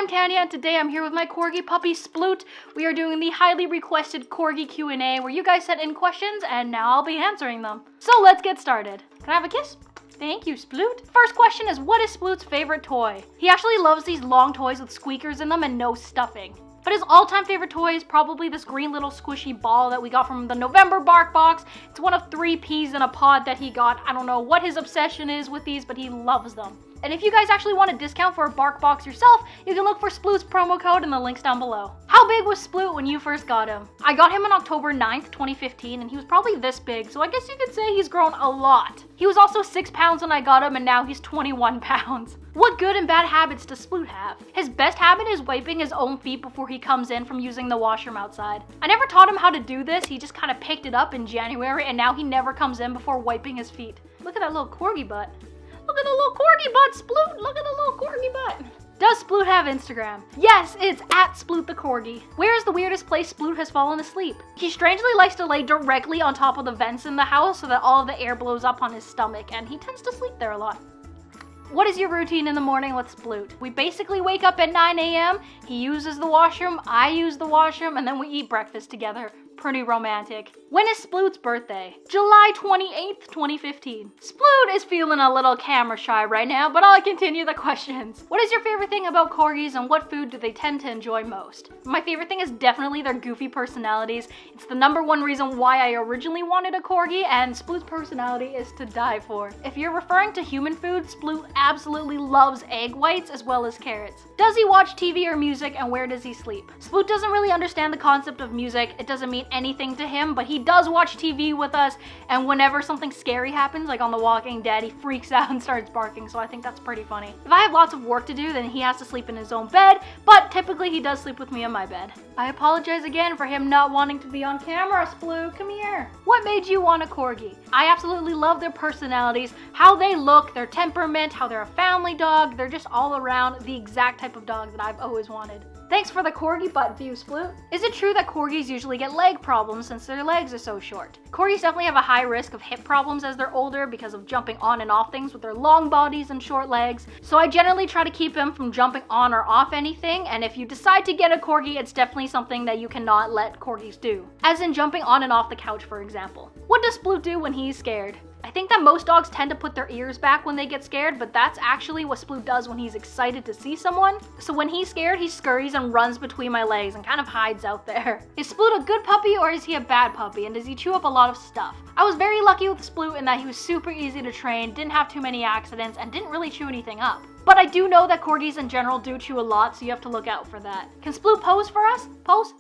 I'm Tanya, and today I'm here with my Corgi puppy Sploot. We are doing the highly requested Corgi Q&A where you guys sent in questions and now I'll be answering them. So let's get started. Can I have a kiss? Thank you, Sploot. First question is, what is Sploot's favorite toy? He actually loves these long toys with squeakers in them and no stuffing. But his all-time favorite toy is probably this green little squishy ball that we got from the November Bark Box. It's one of 3 peas in a pod that he got. I don't know what his obsession is with these, but he loves them. And if you guys actually want a discount for a Bark Box yourself, you can look for Sploot's promo code in the links down below. How big was Sploot when you first got him? I got him on October 9th, 2015, and he was probably this big, so I guess you could say he's grown a lot. He was also 6 pounds when I got him, and now he's 21 pounds. What good and bad habits does Sploot have? His best habit is wiping his own feet before he comes in from using the washroom outside. I never taught him how to do this, he just kind of picked it up in January, and now he never comes in before wiping his feet. Look at that little corgi butt. Look at the little corgi butt, Sploot! Look at the little corgi butt! Does Sploot have Instagram? Yes, it's at Sploot the Corgi. Where is the weirdest place Sploot has fallen asleep? He strangely likes to lay directly on top of the vents in the house so that all of the air blows up on his stomach, and he tends to sleep there a lot. What is your routine in the morning with Sploot? We basically wake up at 9 a.m., he uses the washroom, I use the washroom, and then we eat breakfast together. Pretty romantic. When is Sploot's birthday? July 28th, 2015. Sploot is feeling a little camera shy right now, but I'll continue the questions. What is your favorite thing about corgis and what food do they tend to enjoy most? My favorite thing is definitely their goofy personalities. It's the #1 reason why I originally wanted a corgi, and Sploot's personality is to die for. If you're referring to human food, Sploot absolutely loves egg whites as well as carrots. Does he watch TV or music, and where does he sleep? Sploot doesn't really understand the concept of music. It doesn't mean anything to him, but he does watch TV with us, and whenever something scary happens, like on The Walking Dead, he freaks out and starts barking, so I think that's pretty funny. If I have lots of work to do, then he has to sleep in his own bed, but typically he does sleep with me in my bed. I apologize again for him not wanting to be on camera, Sploot, come here. What made you want a corgi? I absolutely love their personalities, how they look, their temperament, how they're a family dog, they're just all around the exact type of dog that I've always wanted. Thanks for the corgi butt view, Sploot. Is it true that corgis usually get leg problems since their legs are so short? Corgis definitely have a high risk of hip problems as they're older because of jumping on and off things with their long bodies and short legs. So I generally try to keep them from jumping on or off anything, and if you decide to get a corgi, it's definitely something that you cannot let corgis do. As in jumping on and off the couch, for example. What does Sploot do when he's scared? I think that most dogs tend to put their ears back when they get scared, but that's actually what Sploot does when he's excited to see someone. So when he's scared, he scurries and runs between my legs and kind of hides out there. Is Sploot a good puppy or is he a bad puppy, and does he chew up a lot of stuff? I was very lucky with Sploot in that he was super easy to train, didn't have too many accidents, and didn't really chew anything up. But I do know that corgis in general do chew a lot, so you have to look out for that. Can Sploot pose for us? Pose?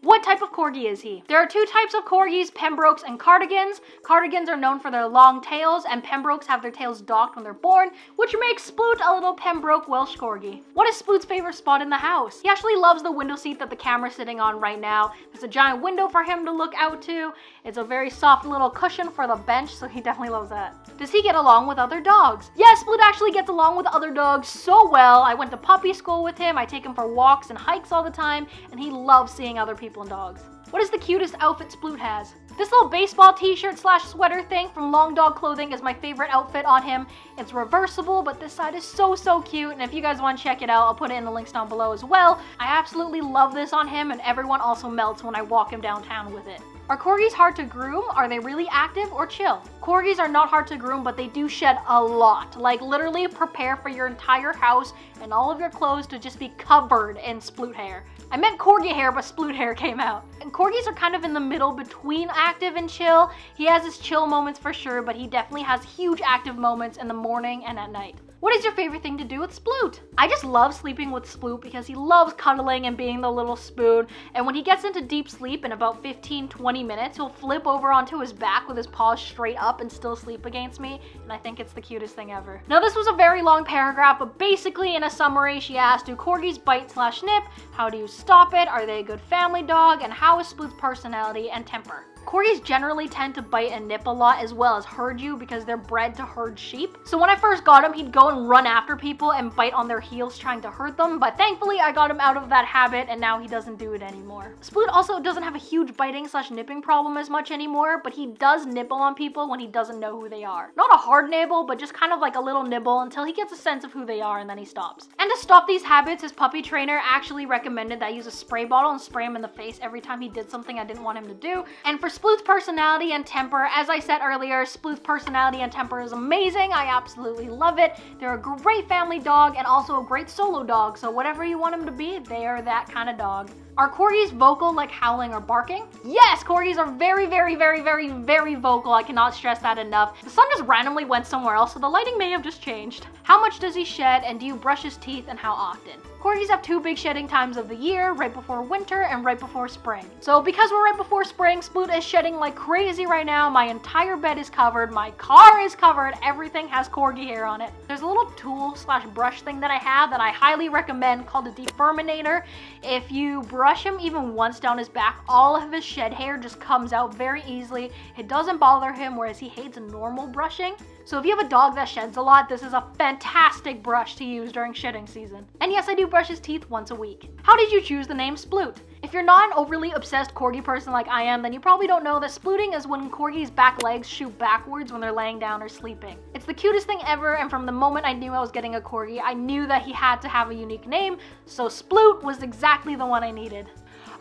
What type of corgi is he? There are 2 types of corgis, Pembrokes and Cardigans. Cardigans are known for their long tails, and Pembrokes have their tails docked when they're born, which makes Sploot a little Pembroke Welsh corgi. What is Sploot's favorite spot in the house? He actually loves the window seat that the camera's sitting on right now. There's a giant window for him to look out to. It's a very soft little cushion for the bench, so he definitely loves that. Does he get along with other dogs? Yes, Sploot actually gets along with other dogs so well. I went to puppy school with him, I take him for walks and hikes all the time, and he loves seeing other people and dogs. What is the cutest outfit Sploot has? This little baseball t-shirt / sweater thing from Long Dog Clothing is my favorite outfit on him. It's reversible, but this side is so cute, and if you guys want to check it out, I'll put it in the links down below as well. I absolutely love this on him, and everyone also melts when I walk him downtown with it. Are corgis hard to groom? Are they really active or chill? Corgis are not hard to groom, but they do shed a lot. Like literally prepare for your entire house and all of your clothes to just be covered in Sploot hair. I meant corgi hair, but Sploot hair came out. And corgis are kind of in the middle between active and chill. He has his chill moments for sure, but he definitely has huge active moments in the morning and at night. What is your favorite thing to do with Sploot? I just love sleeping with Sploot because he loves cuddling and being the little spoon. And when he gets into deep sleep in about 15-20 minutes, he'll flip over onto his back with his paws straight up and still sleep against me. And I think it's the cutest thing ever. Now this was a very long paragraph, but basically in a summary, she asked, do corgis bite / snip? How do you stop it? Are they a good family dog? And how is Sploot's personality and temper? Corgis generally tend to bite and nip a lot, as well as herd you, because they're bred to herd sheep. So when I first got him, he'd go and run after people and bite on their heels trying to herd them, but thankfully I got him out of that habit and now he doesn't do it anymore. Sploot also doesn't have a huge biting / nipping problem as much anymore, but he does nibble on people when he doesn't know who they are. Not a hard nibble, but just kind of like a little nibble until he gets a sense of who they are and then he stops. And to stop these habits, his puppy trainer actually recommended that I use a spray bottle and spray him in the face every time he did something I didn't want him to do. And for Sploot's personality and temper, as I said earlier, Sploot's personality and temper is amazing. I absolutely love it. They're a great family dog and also a great solo dog, so whatever you want him to be, they are that kind of dog. Are Corgis vocal, like howling or barking? Yes, Corgis are very, very, very, very, very vocal. I cannot stress that enough. The sun just randomly went somewhere else, so the lighting may have just changed. How much does he shed, and do you brush his teeth, and how often? Corgis have 2 big shedding times of the year, right before winter and right before spring. So because we're right before spring, Sploot is shedding like crazy right now. My entire bed is covered, my car is covered, everything has Corgi hair on it. There's a little tool / brush thing that I have that I highly recommend called a deferminator. If you brush him even once down his back, all of his shed hair just comes out very easily. It doesn't bother him, whereas he hates normal brushing. So if you have a dog that sheds a lot, this is a fantastic brush to use during shedding season. And yes, I do brush his teeth once a week. How did you choose the name Sploot? If you're not an overly obsessed Corgi person like I am, then you probably don't know that splooting is when Corgis' back legs shoot backwards when they're laying down or sleeping. It's the cutest thing ever, and from the moment I knew I was getting a Corgi, I knew that he had to have a unique name, so Sploot was exactly the one I needed.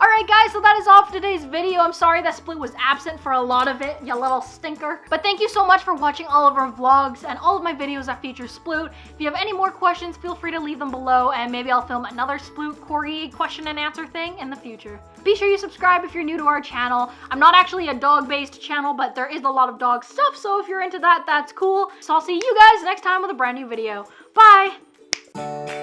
Alright guys, so that is all for today's video. I'm sorry that Sploot was absent for a lot of it, you little stinker. But thank you so much for watching all of our vlogs and all of my videos that feature Sploot. If you have any more questions, feel free to leave them below, and maybe I'll film another Sploot Corgi question and answer thing in the future. Be sure you subscribe if you're new to our channel. I'm not actually a dog-based channel, but there is a lot of dog stuff, so if you're into that, that's cool. So I'll see you guys next time with a brand new video. Bye!